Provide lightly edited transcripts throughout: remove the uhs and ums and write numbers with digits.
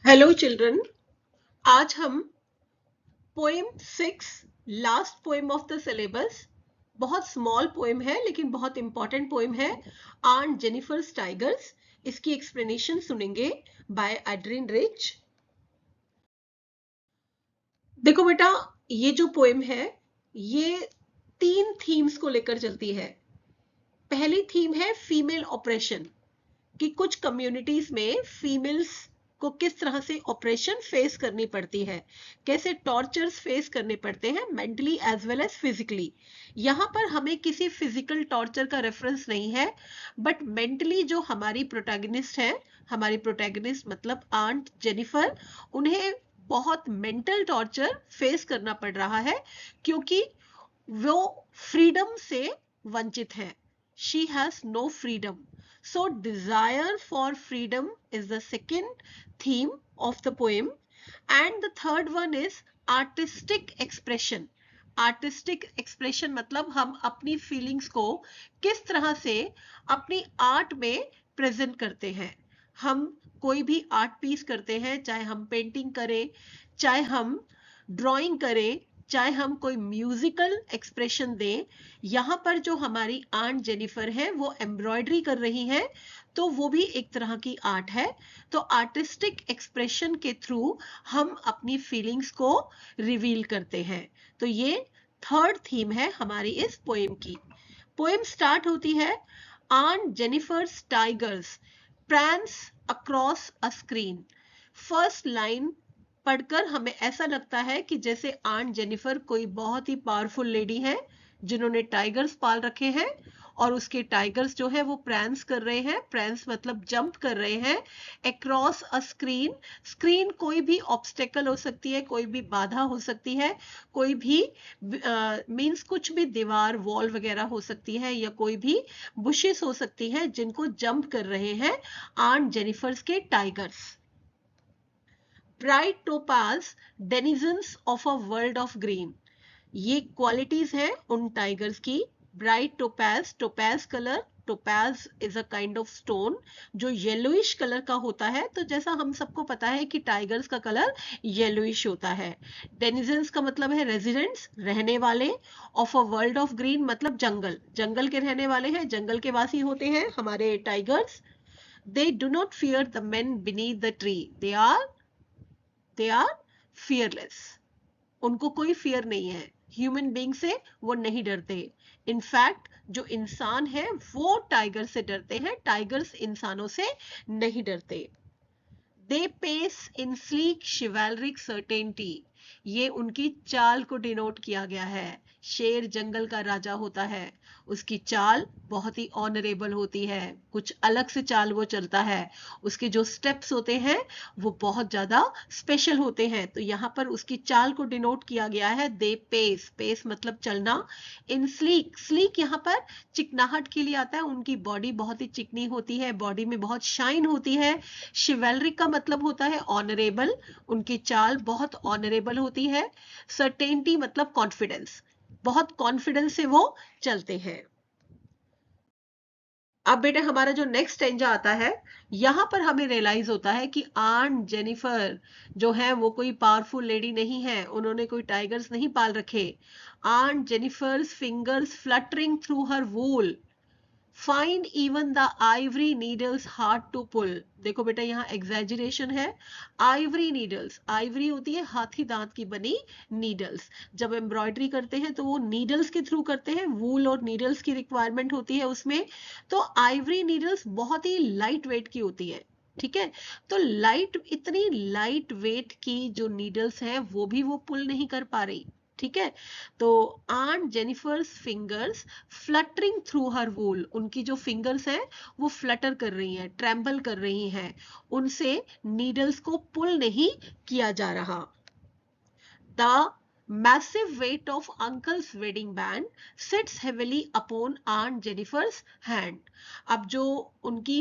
Hello children. आज हम poem 6 last poem of the syllabus, बहुत स्मॉल पोएम है लेकिन बहुत इंपॉर्टेंट पोएम है, आंट जेनिफर्स टाइगर्स। इसकी एक्सप्लेनेशन सुनेंगे बाय एड्रिन रिच। देखो बेटा, ये जो पोएम है ये 3 थीम्स को लेकर चलती है। पहली थीम है फीमेल ऑपरेशन, कि कुछ कम्युनिटीज में फीमेल्स को किस तरह से ऑपरेशन फेस करनी पड़ती है, कैसे टॉर्चर्स फेस करने पड़ते हैं mentally as well as physically. यहाँ पर हमें किसी फिजिकल टॉर्चर का रेफरेंस नहीं है, बट मेंटली जो हमारी प्रोटैगनिस्ट है, हमारी प्रोटैगनिस्ट मतलब आंट जेनिफर, उन्हें बहुत मेंटल टॉर्चर फेस करना पड़ रहा है क्योंकि वो फ्रीडम से वंचित है। She has no freedom. So desire for freedom is the second theme of the poem, and the third one is artistic expression. Artistic expression मतलब हम अपनी फीलिंग्स को किस तरह से अपनी आर्ट में प्रेजेंट करते हैं। हम कोई भी आर्ट पीस करते हैं, चाहे हम पेंटिंग करें, चाहे हम ड्राइंग करें, चाहे हम कोई म्यूजिकल एक्सप्रेशन दें। यहाँ पर जो हमारी आंट जेनिफर है वो एम्ब्रॉयडरी कर रही है, तो वो भी एक तरह की आर्ट है। तो आर्टिस्टिक एक्सप्रेशन के थ्रू हम अपनी फीलिंग्स को रिवील करते हैं। तो ये थर्ड थीम है हमारी इस पोएम की। पोएम स्टार्ट होती है, aunt Jennifer's tigers prance across a screen. First line पढ़कर हमें ऐसा लगता है कि जैसे आंट जेनिफर कोई बहुत ही पावरफुल लेडी है जिन्होंने टाइगर्स पाल रखे हैं, और उसके टाइगर्स जो है वो प्रैंस कर रहे हैं। प्रैंस मतलब जंप कर रहे हैं अक्रॉस अ स्क्रीन। स्क्रीन कोई भी ऑब्स्टेकल हो सकती है, कोई भी बाधा हो सकती है, कोई भी मींस कुछ भी दीवार वॉल वगैरह हो सकती है, या कोई भी बुशेस हो सकती है जिनको जंप कर रहे हैं आंट जेनिफर्स के tigers. Bright topaz denizens of a world of green, ये क्वालिटीज हैं उन टाइगर्स की। Bright topaz, topaz colour, topaz is a kind of stone जो येलोइश कलर का होता है। तो जैसा हम सबको पता है कि टाइगर्स का कलर येलोइश होता है। डेनिजन्स का मतलब है रेजिडेंट्स, रहने वाले। Of a world of green मतलब जंगल, जंगल के रहने वाले हैं, जंगल के वासी होते हैं हमारे tigers. They do not fear the men beneath the tree, they are fearless, उनको कोई फियर नहीं है। ह्यूमन बीइंग से वो नहीं डरते। इनफैक्ट जो इंसान है वो टाइगर से डरते हैं, टाइगर्स इंसानों से नहीं डरते। They pace in sleek chivalric certainty, ये उनकी चाल को डिनोट किया गया है। शेर जंगल का राजा होता है, उसकी चाल बहुत ही ऑनरेबल होती है, कुछ अलग से चाल वो चलता है। उसके जो स्टेप्स होते हैं वो बहुत ज्यादा स्पेशल होते हैं। तो यहाँ पर उसकी चाल को डिनोट किया गया है दे पेस। पेस मतलब चलना। इन स्लीक, स्लीक यहाँ पर चिकनाहट के लिए आता है, उनकी बॉडी बहुत ही चिकनी होती है, बॉडी में बहुत शाइन होती है। शिवेलरिक का मतलब होता है ऑनरेबल, उनकी चाल बहुत ऑनरेबल होती है। सर्टेनिटी मतलब कॉन्फिडेंस, बहुत कॉन्फिडेंस से वो चलते हैं। अब बेटे हमारा जो नेक्स्ट स्टेंजा आता है, यहां पर हमें रियलाइज होता है कि आंट जेनिफर जो है वो कोई पावरफुल लेडी नहीं है, उन्होंने कोई टाइगर्स नहीं पाल रखे। Aunt Jennifer's fingers fluttering through her wool find even the ivory needles hard to pull. देखो बेटा यहाँ एग्जैजरेशन है। आइवरी नीडल्स, आइवरी होती है हाथी दांत की बनी नीडल्स। जब एम्ब्रॉयडरी करते हैं तो वो नीडल्स के थ्रू करते हैं, वूल और नीडल्स की रिक्वायरमेंट होती है उसमें। तो आइवरी नीडल्स बहुत ही लाइट वेट की होती है, ठीक है। तो लाइट, इतनी लाइट वेट की जो नीडल्स हैं वो भी वो पुल नहीं कर पा रही, ठीक है। तो aunt Jennifer's fingers fluttering through her wool, उनकी जो फिंगर्स हैं वो फ्लटर कर रही हैं, ट्रेम्बल कर रही हैं, उनसे नीडल्स को पुल नहीं किया जा रहा। The massive weight of uncle's wedding band sits heavily upon aunt jennifer's hand। अब जो उनकी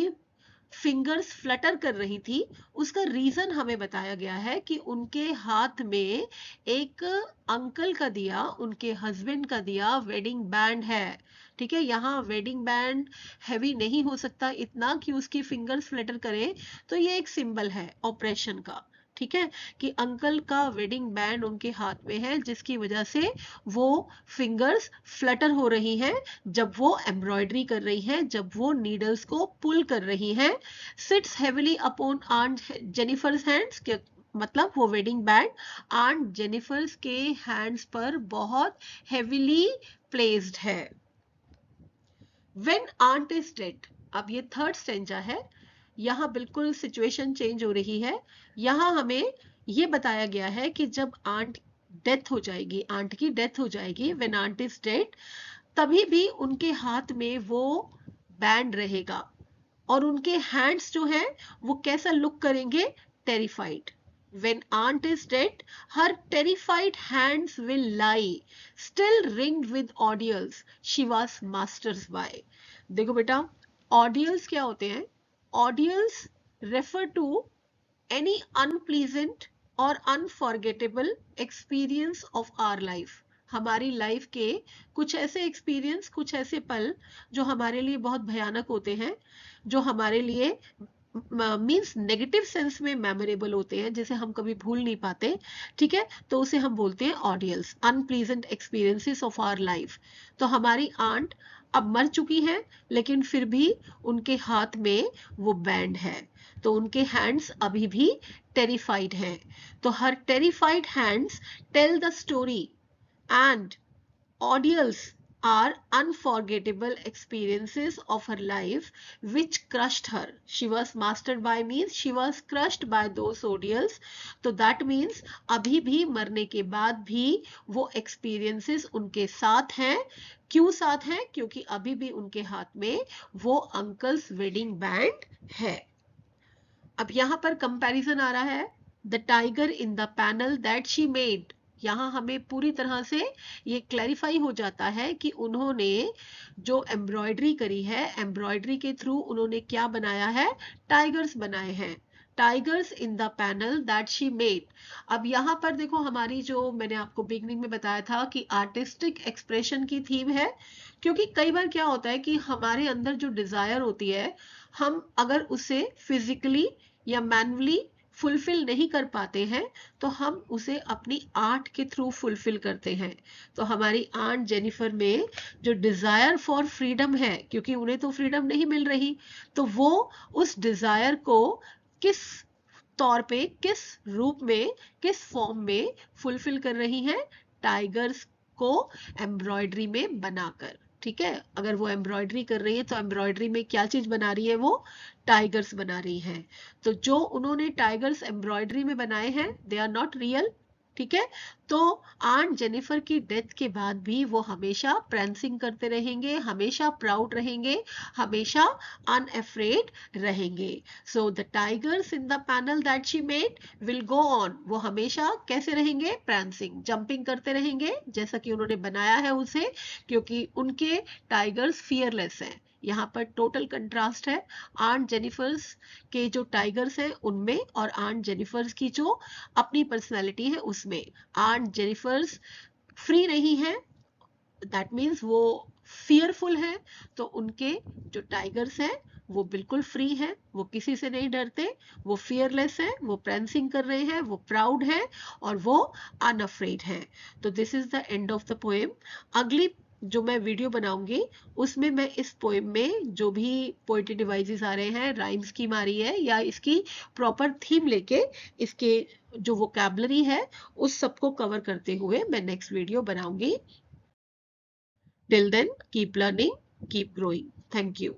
फिंगर्स फ्लटर कर रही थी, उसका रीजन हमें बताया गया है कि उनके हाथ में एक अंकल का दिया, उनके हस्बैंड का दिया वेडिंग बैंड है। ठीक है, यहाँ वेडिंग बैंड हैवी नहीं हो सकता इतना कि उसकी फिंगर्स फ्लटर करे, तो ये एक सिंबल है ऑपरेशन का। ठीक है, कि अंकल का वेडिंग बैंड उनके हाथ में है, जिसकी वजह से वो फिंगर्स फ्लटर हो रही हैं जब वो एम्ब्रॉयडरी कर रही हैं, जब वो नीडल्स को पुल कर रही हैं। Sits heavily upon aunt Jennifer's hands, मतलब वो वेडिंग बैंड आंट जेनिफर्स के हैंड्स पर बहुत हेविली प्लेस्ड है। When aunt is dead, अब ये थर्ड स्टेंजा है, यहाँ बिल्कुल सिचुएशन चेंज हो रही है। यहाँ हमें ये बताया गया है कि जब आंट डेथ हो जाएगी, आंट की डेथ हो जाएगी, when aunt is dead, तभी भी उनके हाथ में वो बैंड रहेगा और उनके हैंड्स जो है वो कैसा लुक करेंगे, terrified. When aunt is dead, her terrified hands will lie, still ringed with ordeals she was masters by. देखो बेटा, ordeals क्या होते हैं? Ordeals refer to any unpleasant or unforgettable experience of our life. हमारी life के कुछ ऐसे experience, कुछ ऐसे पल जो हमारे लिए बहुत भयानक होते हैं, जो हमारे लिए मीन्स नेगेटिव सेंस में मेमोरेबल होते हैं, जिसे हम कभी भूल नहीं पाते। ठीक है, तो उसे हम बोलते हैं ordeals, unpleasant experiences of our life. तो हमारी आंट अब मर चुकी हैं, लेकिन फिर भी उनके हाथ में वो बैंड है, तो उनके हैंड्स अभी भी टेरिफाइड हैं। तो her terrified hands tell the story and ordeals are unforgettable experiences of her life which crushed her. She was mastered by means she was crushed by those ordeals. तो that means अभी भी मरने के बाद भी वो experiences उनके साथ हैं। क्यों साथ हैं? क्योंकि अभी भी उनके हाथ में वो अंकल्स वेडिंग बैंड है। अब यहाँ पर कंपैरिजन आ रहा है, the tiger in the panel that she made. यहाँ हमें पूरी तरह से ये क्लैरिफाई हो जाता है कि उन्होंने जो एम्ब्रॉयडरी करी है, एम्ब्रॉयडरी के थ्रू उन्होंने क्या बनाया है, टाइगर्स बनाए हैं। Tigers in the panel that she made. अब यहाँ पर देखो, हमारी जो मैंने आपको बिगनिंग में बताया था कि आर्टिस्टिक एक्सप्रेशन की थीम है, क्योंकि कई बार क्या होता है कि हमारे अंदर जो डिजायर होती है, हम अगर उसे फिजिकली या मैनुअली फुलफिल नहीं कर पाते हैं, तो हम उसे अपनी आर्ट के थ्रू फुलफिल करते हैं। तो हमारी आंट जेनिफर में जो डिजायर फॉर फ्रीडम है, क्योंकि उन्हें तो फ्रीडम नहीं मिल रही, तो वो उस डिजायर को किस तौर पे, किस रूप में, किस फॉर्म में फुलफिल कर रही हैं, टाइगर्स को एम्ब्रॉयडरी में बनाकर। ठीक है, अगर वो एम्ब्रॉयडरी कर रही है तो एम्ब्रॉयडरी में क्या चीज बना रही है, वो टाइगर्स बना रही है। तो जो उन्होंने टाइगर्स एम्ब्रॉयडरी में बनाए हैं, दे आर नॉट रियल। ठीक है, तो आंट जेनिफर की डेथ के बाद भी वो हमेशा प्रैंसिंग करते रहेंगे, हमेशा प्राउड रहेंगे, हमेशा अनअफ्रेड रहेंगे। So the tigers in the panel that she made will go on, वो हमेशा कैसे रहेंगे, प्रैंसिंग, जंपिंग करते रहेंगे जैसा कि उन्होंने बनाया है उसे, क्योंकि उनके टाइगर्स फियरलेस हैं। यहाँ पर टोटल कंट्रास्ट है आंट जेनिफर्स के जो टाइगर्स हैं उनमें और आंट जेनिफर्स की जो अपनी पर्सनैलिटी है उसमें। आंट जेनिफर्स फ्री नहीं है, दैट मीन्स वो फियरफुल है, तो उनके जो टाइगर्स हैं वो बिल्कुल फ्री है, वो किसी से नहीं डरते, वो फियरलेस है, वो प्रैंसिंग कर रहे हैं, वो प्राउड है और वो अनअफ्रेड है। तो this is the end of the poem. अगली जो मैं वीडियो बनाऊंगी उसमें मैं इस पोएम में जो भी पोएट्री डिवाइसेस आ रहे हैं, राइम स्कीम आ रही है, या इसकी प्रॉपर थीम लेके इसके जो वोकैबुलरी है उस सबको कवर करते हुए मैं नेक्स्ट वीडियो बनाऊंगी। Till then, keep learning, keep growing. Thank you.